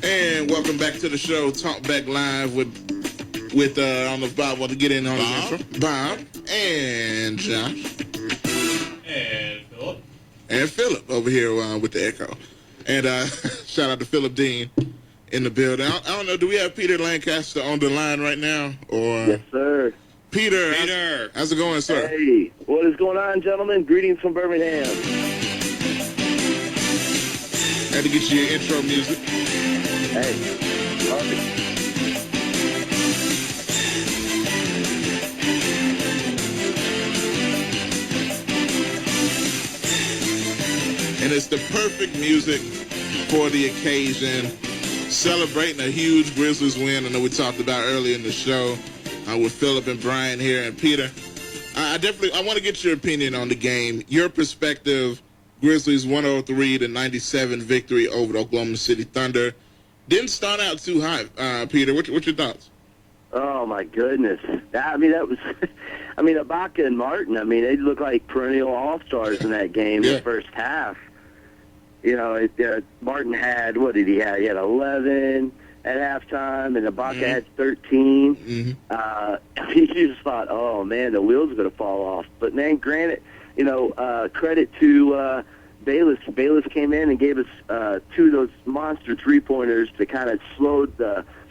And welcome back to the show, Talk Back Live with I don't know if Bob wants to get in on his intro. Bob and Josh. And Philip. And Philip over here with the echo. And shout out to Philip Dean in the building. I don't know, do we have Peter Lancaster on the line right now? Or Yes, sir. Peter. How's it going, sir? Hey, what is going on, gentlemen? Greetings from Birmingham. Had to get you your intro music. Hey, perfect. And it's the perfect music for the occasion. Celebrating a huge Grizzlies win. I know we talked about earlier in the show with Philip and Brian here. And Peter, I want to get your opinion on the game. Your perspective, Grizzlies 103-97 victory over the Oklahoma City Thunder. Didn't start out too high, Peter. What's your thoughts? Oh, my goodness. That was... Ibaka and Martin, they look like perennial all-stars in that game in the first half. You know, Martin had, what did he have? He had 11 at halftime, and Ibaka had 13. You just thought, oh, man, the wheels are going to fall off. But, man, granted, credit to Bayless. Bayless came in and gave us two of those monster three-pointers to kind of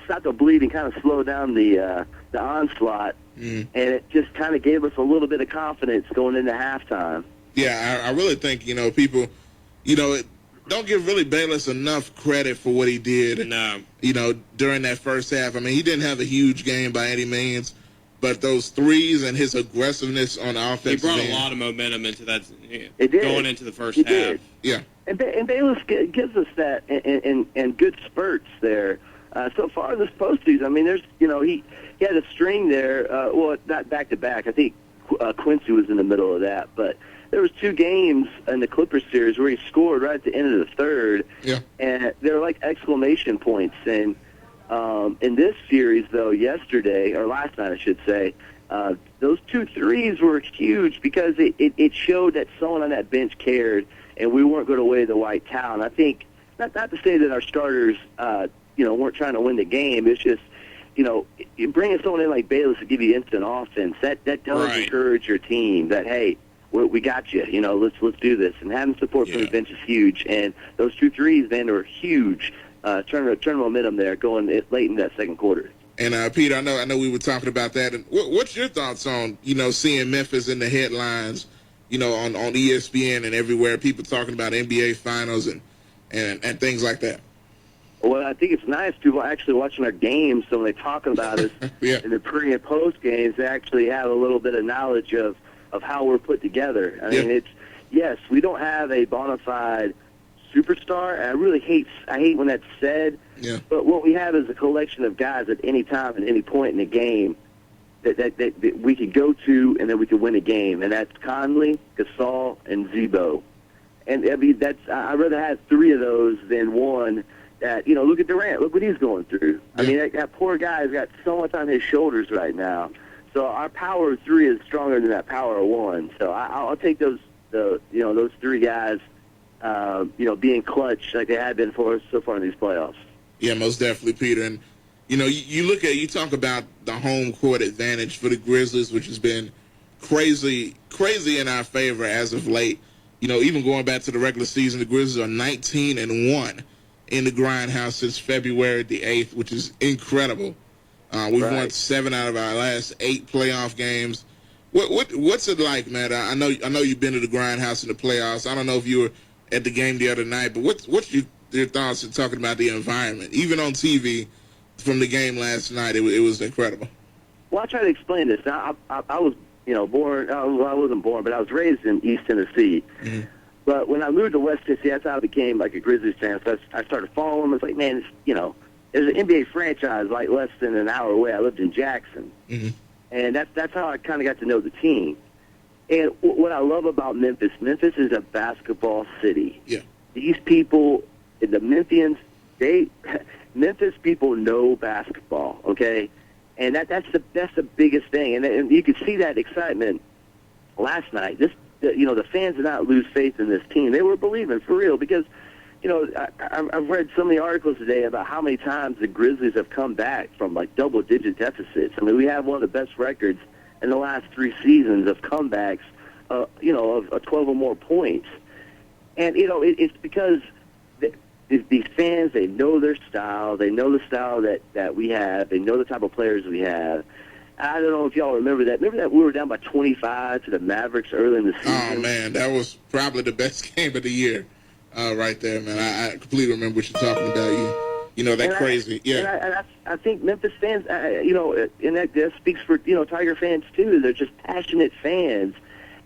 stop the bleeding, kind of slow down the onslaught. And it just kind of gave us a little bit of confidence going into halftime. Yeah, I really think, people, don't give really Bayless enough credit for what he did. No. During that first half. He didn't have a huge game by any means, but those threes and his aggressiveness on offense. He brought a lot of momentum into that. It did. Going into the first He half. did. Yeah. And Bayless gives us that in good spurts there. So far this postseason, there's, he had a string there. Not back to back. I think Quincy was in the middle of that, but there was two games in the Clippers series where he scored right at the end of the third, and they were like exclamation points. And in this series, though, yesterday or last night, I should say, those two threes were huge because it showed that someone on that bench cared, and we weren't going to wave the white towel. And I think not to say that our starters, weren't trying to win the game. It's just, bringing someone in like Bayless to give you instant offense. That does encourage your team. That hey, we got you. Let's do this. And having support from the bench is huge. And those two threes, man, were huge. Turn momentum there going late in that second quarter. And Peter, I know we were talking about that. And what's your thoughts on seeing Memphis in the headlines, on ESPN and everywhere, people talking about NBA Finals and things like that? Well, I think it's nice people actually watching our games, so when they talk about us in the pre and post games, they actually have a little bit of knowledge of how we're put together. I mean, yes, we don't have a bona fide superstar, and I hate when that's said. Yeah. But what we have is a collection of guys at any time, at any point in the game, that we could go to, and then we could win a game, and that's Conley, Gasol, and Zebo. And I'd rather have three of those than one. That look at Durant. Look what he's going through. Yeah. That poor guy's got so much on his shoulders right now. So our power of three is stronger than that power of one. So I'll take those three guys, being clutch like they have been for us so far in these playoffs. Yeah, most definitely, Peter. And you talk about the home court advantage for the Grizzlies, which has been crazy in our favor as of late. Even going back to the regular season, the Grizzlies are 19-1. In the grindhouse since February the 8th, which is incredible. We've won 7 out of our last 8 playoff games. What's it like, man? I know you've been to the grindhouse in the playoffs. I don't know if you were at the game the other night, but what's your thoughts in talking about the environment? Even on TV from the game last night, it was incredible. Well, I'll try to explain this. Now, I was born. I wasn't born, but I was raised in East Tennessee. Mm-hmm. But when I moved to West Tennessee, that's how I became like a Grizzlies fan. So I started following them. It's like, man, there's an NBA franchise like less than an hour away. I lived in Jackson. Mm-hmm. And that's how I kind of got to know the team. And what I love about Memphis is a basketball city. Yeah. These people, the Memphians, Memphis people know basketball, okay? And that's the biggest thing. And you could see that excitement last night. The fans did not lose faith in this team. They were believing for real because I've read so many articles today about how many times the Grizzlies have come back from like double-digit deficits. I mean, we have one of the best records in the last 3 seasons of comebacks, of 12 or more points. And, it's because these fans, they know their style. They know the style that we have. They know the type of players we have. I don't know if y'all remember that. Remember that we were down by 25 to the Mavericks early in the season? Oh, man, that was probably the best game of the year right there, man. I completely remember what you're talking about. Crazy. Yeah. And I think Memphis fans, and that speaks for, Tiger fans, too. They're just passionate fans.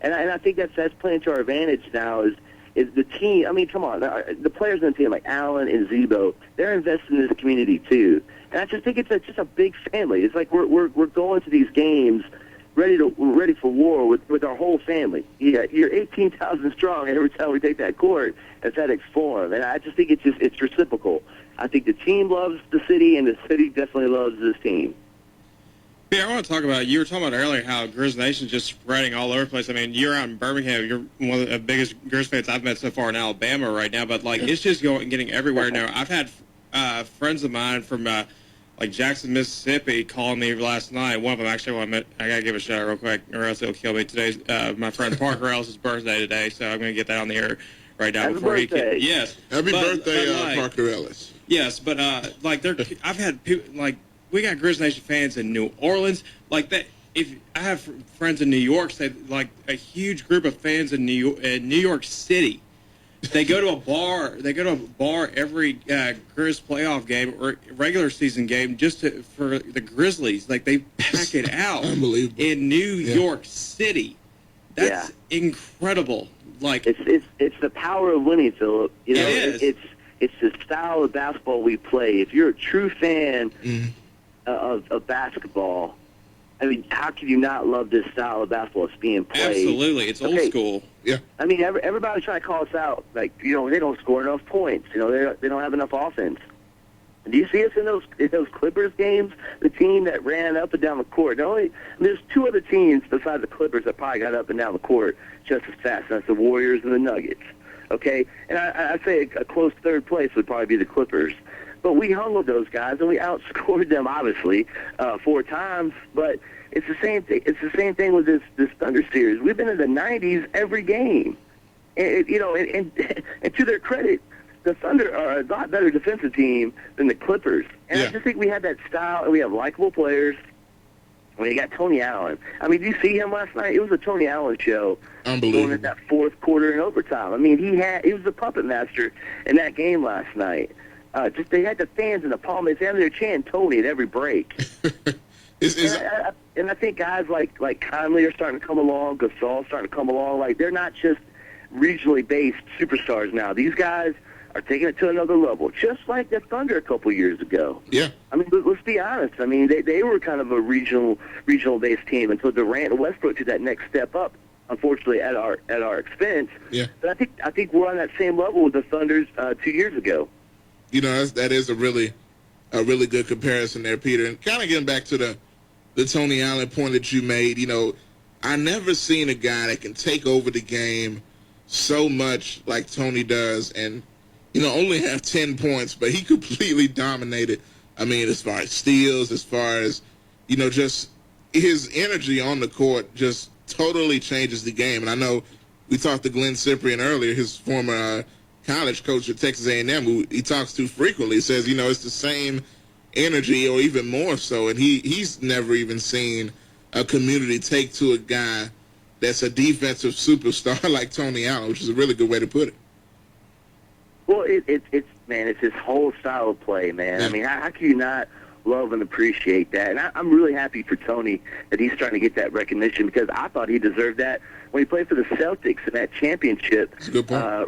And I think that's playing to our advantage now is the team. I mean, come on. The players on the team, like Allen and Zebo, they're invested in this community, too. And I just think it's just a big family. It's like we're going to these games ready for war with our whole family. Yeah, you're 18,000 strong every time we take that court at FedEx Forum, and I just think it's reciprocal. I think the team loves the city, and the city definitely loves this team. Yeah, I want to talk about, you were talking about earlier how Grizz Nation's just spreading all over the place. I mean, you're out in Birmingham. You're one of the biggest Grizz fans I've met so far in Alabama right now, but, it's just getting everywhere now. I've had friends of mine from, Jackson, Mississippi calling me last night. One of them, actually, I got to give a shout out real quick, or else he'll kill me. Today's my friend Parker Ellis' birthday today, so I'm going to get that on the air right now. Happy before birthday. He can. Yes. Happy birthday, Parker Ellis. Yes, but, I've had people, we got Grizz Nation fans in New Orleans, like that. If I have friends in New York, say a huge group of fans in New York City, they go to a bar. They go to a bar every Grizz playoff game or regular season game just for the Grizzlies. Like they pack it out. Unbelievable. In New York City. That's incredible. Like it's the power of winning, Philip. It is. It's the style of basketball we play. If you're a true fan of basketball, I mean, how can you not love this style of basketball that's being played? Absolutely. It's old school. Yeah. I mean, everybody's trying to call us out. Like, they don't score enough points. They don't have enough offense. Do you see us in those Clippers games? The team that ran up and down the court. There's 2 other teams besides the Clippers that probably got up and down the court just as fast. That's the Warriors and the Nuggets. Okay? And I'd say a close third place would probably be the Clippers. But we hung with those guys, and we outscored them, obviously, 4 times. But it's the same thing. It's the same thing with this Thunder series. We've been in the 90s every game. And to their credit, the Thunder are a lot better defensive team than the Clippers. And I just think we have that style, and we have likable players. When you got Tony Allen. I mean, did you see him last night? It was a Tony Allen show. Unbelievable. Going in that 4th quarter in overtime. I mean, he was the puppet master in that game last night. They had the fans in the palm of their hand. They're chanting Tony at every break. And I think guys like Conley are starting to come along. Gasol's starting to come along. Like, they're not just regionally based superstars now. These guys are taking it to another level, just like the Thunder a couple years ago. Yeah. I mean, let's be honest. I mean, they were kind of a regional-based team until Durant and Westbrook took that next step up, unfortunately, at our expense. Yeah. But I think we're on that same level with the Thunders 2 years ago. That is a really good comparison there, Peter. And kind of getting back to the Tony Allen point that you made, I never seen a guy that can take over the game so much like Tony does and, only have 10 points, but he completely dominated. I mean, as far as steals, as far as, just his energy on the court just totally changes the game. And I know we talked to Glenn Cyprian earlier, his former college coach at Texas A&M, who he talks to frequently, says, it's the same energy or even more so. And he's never even seen a community take to a guy that's a defensive superstar like Tony Allen, which is a really good way to put it. Well, it's his whole style of play, man. I mean, how can you not love and appreciate that? And I'm really happy for Tony that he's starting to get that recognition because I thought he deserved that when he played for the Celtics in that championship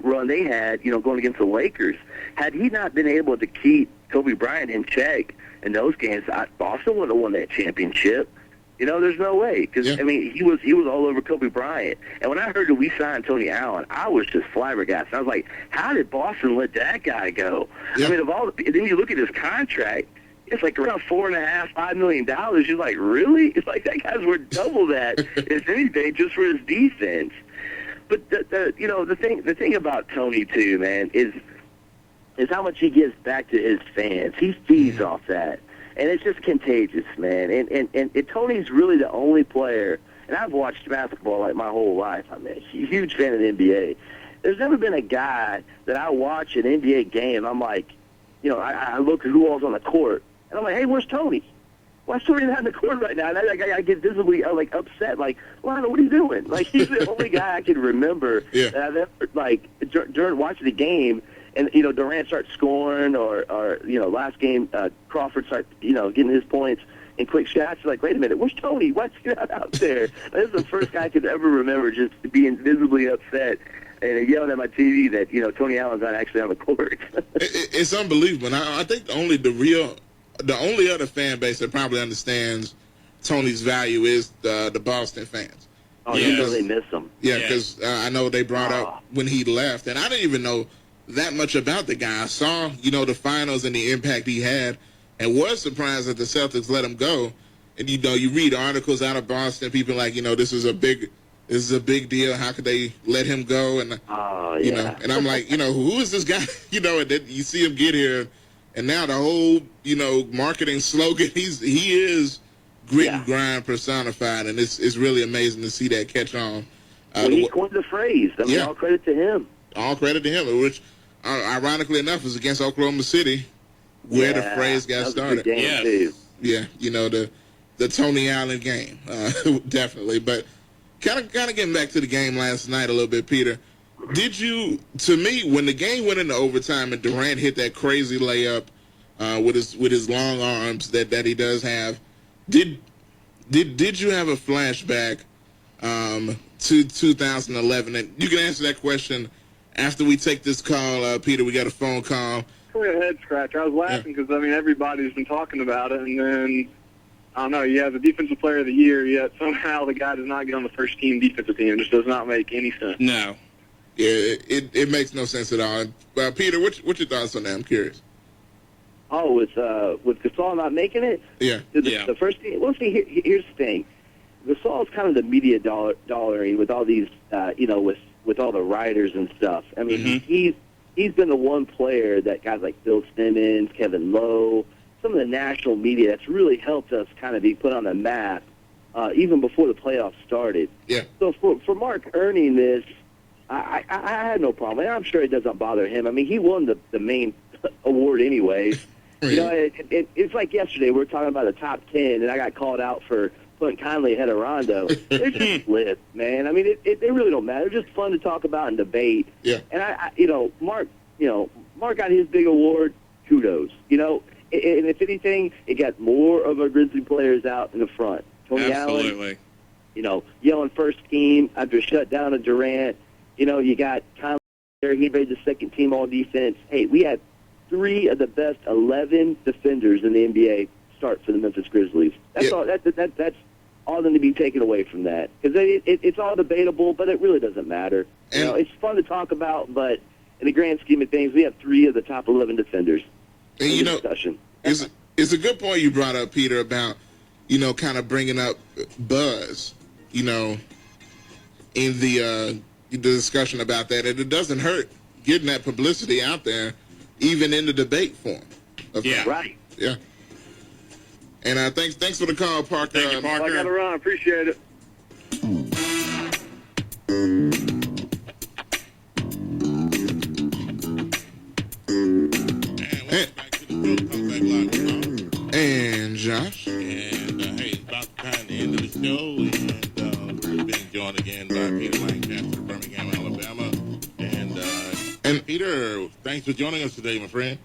run they had, going against the Lakers. Had he not been able to keep Kobe Bryant in check in those games, Boston would have won that championship. There's no way because I mean he was all over Kobe Bryant. And when I heard that we signed Tony Allen, I was just flabbergasted. I was like, how did Boston let that guy go? I mean, then you look at his contract. It's like around $4.5–5 million. You're like, really? It's like that guy's worth double that, if anything, just for his defense. But the thing about Tony too, man, is is how much he gives back to his fans. He feeds off that, and it's just contagious, man. And Tony's really the only player. And I've watched basketball like my whole life. I'm a huge fan of the NBA. There's never been a guy that I watch an NBA game. I'm like, I look at who all's on the court, and I'm like, hey, where's Tony? Why's Tony not in the court right now? And I get visibly upset. Like, Lionel, what are you doing? Like, he's the only guy I can remember that I've ever during watching the game. And Durant starts scoring, or last game Crawford starts getting his points. And quick shots, like, wait a minute, where's Tony? Why's he not out there? This is the first guy I could ever remember just being visibly upset and yelling at my TV that, Tony Allen's not actually on the court. It's unbelievable. And I think the only other fan base that probably understands Tony's value is the Boston fans. Oh, you know they miss him. Yeah, because I know they brought up when he left, and I didn't even know that much about the guy. I saw, the finals and the impact he had, and was surprised that the Celtics let him go. And you read articles out of Boston, people like, this is a big deal. How could they let him go? And and I'm like, who is this guy? And then you see him get here, and now the whole marketing slogan, he is grit and grind personified, and it's really amazing to see that catch on. He coined the phrase. I mean, all credit to him. All credit to him, which ironically enough is against Oklahoma City, where the phrase got started. Too. Yeah, the Tony Allen game, definitely. But kind of getting back to the game last night a little bit, Peter. Did you, to me, when the game went into overtime and Durant hit that crazy layup with his long arms that he does have, did you have a flashback to 2011? And you can answer that question after we take this call, Peter. We got a phone call. A head scratcher. I was laughing because everybody's been talking about it, and then I don't know. You have the defensive player of the year, yet somehow the guy does not get on the first team defensive team. It just does not make any sense. No. Yeah, it makes no sense at all. Peter, what's your thoughts on that? I'm curious. Oh, with Gasol not making it? Yeah. The first team. Well, see, here's the thing. Gasol is kind of the media dollaring with all these, with all the writers and stuff. I mean, he's been the one player that guys like Bill Simmons, Kevin Lowe, some of the national media that's really helped us kind of be put on the map even before the playoffs started. Yeah. So for Mark earning this, I had no problem. And I'm sure it doesn't bother him. I mean, he won the main award anyways. It's like yesterday. We were talking about the top 10, and I got called out for putting Conley ahead of Rondo. They're just flips, man. I mean, they really don't matter. They're just fun to talk about and debate. Yeah. And Mark got his big award. Kudos. And if anything, it got more of our Grizzly players out in the front. Tony Absolutely. Allen, yelling first team after shut down of Durant. You got Conley there. He made the second team all defense. Hey, we had 3 of the best 11 defenders in the NBA start for the Memphis Grizzlies. That's all. That's all them to be taken away from that, because it's all debatable, but it really doesn't matter. It's fun to talk about, but in the grand scheme of things, we have 3 of the top 11 defenders. And discussion. It's a good point you brought up, Peter, about kind of bringing up buzz, in the discussion about that, and it doesn't hurt getting that publicity out there, even in the debate form. Right. Yeah. And thanks for the call, Parker. Thank you, Parker. I got to run. I appreciate it. And Josh. And hey, it's about the time to end of the show, and we've been joined again by Peter Lancaster, Birmingham, Alabama. And Peter, thanks for joining us today, my friend.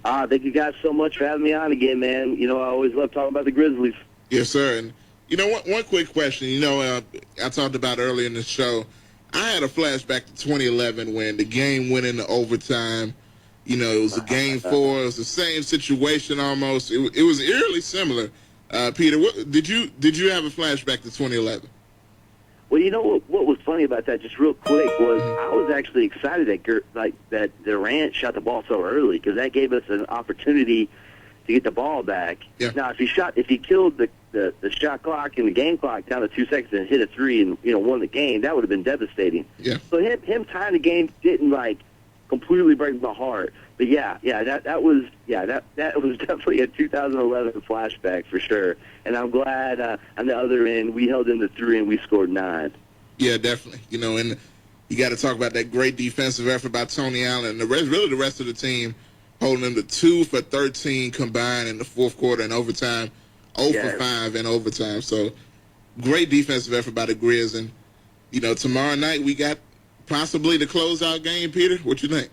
Thank you guys so much for having me on again, man. I always love talking about the Grizzlies. Yes, sir. And one quick question. I talked about earlier in the show. I had a flashback to 2011 when the game went into overtime. It was a game 4. It was the same situation almost. It was eerily similar. Peter, did you have a flashback to 2011? Well, what was funny about that, just real quick, was I was actually excited that Durant shot the ball so early, because that gave us an opportunity to get the ball back. Yeah. Now, if he killed the shot clock and the game clock down to 2 seconds and hit a 3 and won the game, that would have been devastating. Yeah. So him tying the game didn't completely break my heart. But that was definitely a 2011 flashback for sure. And I'm glad on the other end we held them to 3 and we scored 9. Yeah, definitely. And you got to talk about that great defensive effort by Tony Allen and the rest of the team, holding them to 2 for 13 combined in the fourth quarter and overtime, 0 for 5 in overtime. So great defensive effort by the Grizz. And tomorrow night we got possibly the closeout game. Peter, what you think?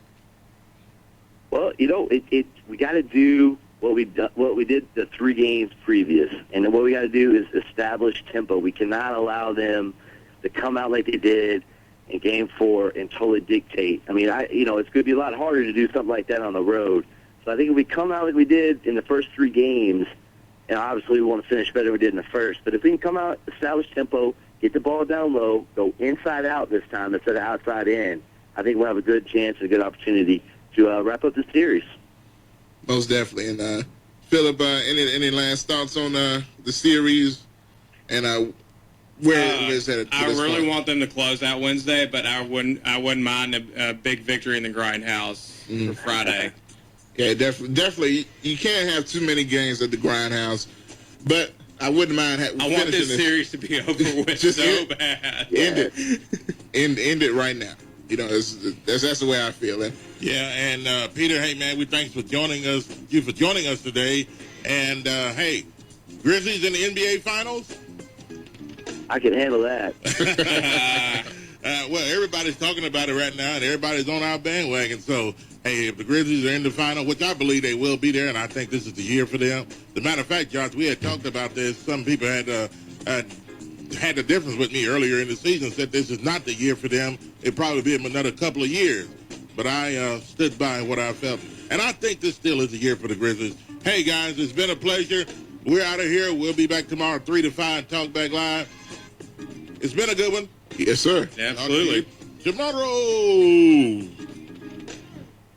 Well, we got to do what we did the 3 games previous, and then what we got to do is establish tempo. We cannot allow them to come out like they did in Game 4 and totally dictate. I mean, it's going to be a lot harder to do something like that on the road. So I think if we come out like we did in the first 3 games, and obviously we want to finish better than we did in the first, but if we can come out, establish tempo, get the ball down low, go inside out this time instead of outside in, I think we'll have a good chance and a good opportunity to wrap up the series. Most definitely. And Philip, any last thoughts on the series and where is that? I really want them to close out Wednesday, but I wouldn't mind a big victory in the Grindhouse for Friday. Yeah, definitely. You can't have too many games at the Grindhouse, but I wouldn't mind. I want this series to be over with so bad. End it right now. That's the way I feel. Yeah, and Peter, hey man, we thanks for joining us. You for joining us today. And hey, Grizzlies in the NBA Finals. I can handle that. Well, everybody's talking about it right now, and everybody's on our bandwagon. So, hey, if the Grizzlies are in the final, which I believe they will be there, and I think this is the year for them. As a matter of fact, Josh, we had talked about this. Some people had the difference with me earlier in the season, said this is not the year for them. It'll probably be another couple of years. But I stood by what I felt. And I think this still is the year for the Grizzlies. Hey, guys, it's been a pleasure. We're out of here. We'll be back tomorrow, 3 to 5, Talk Back Live. It's been a good one. Yes, sir. Absolutely. Tomorrow.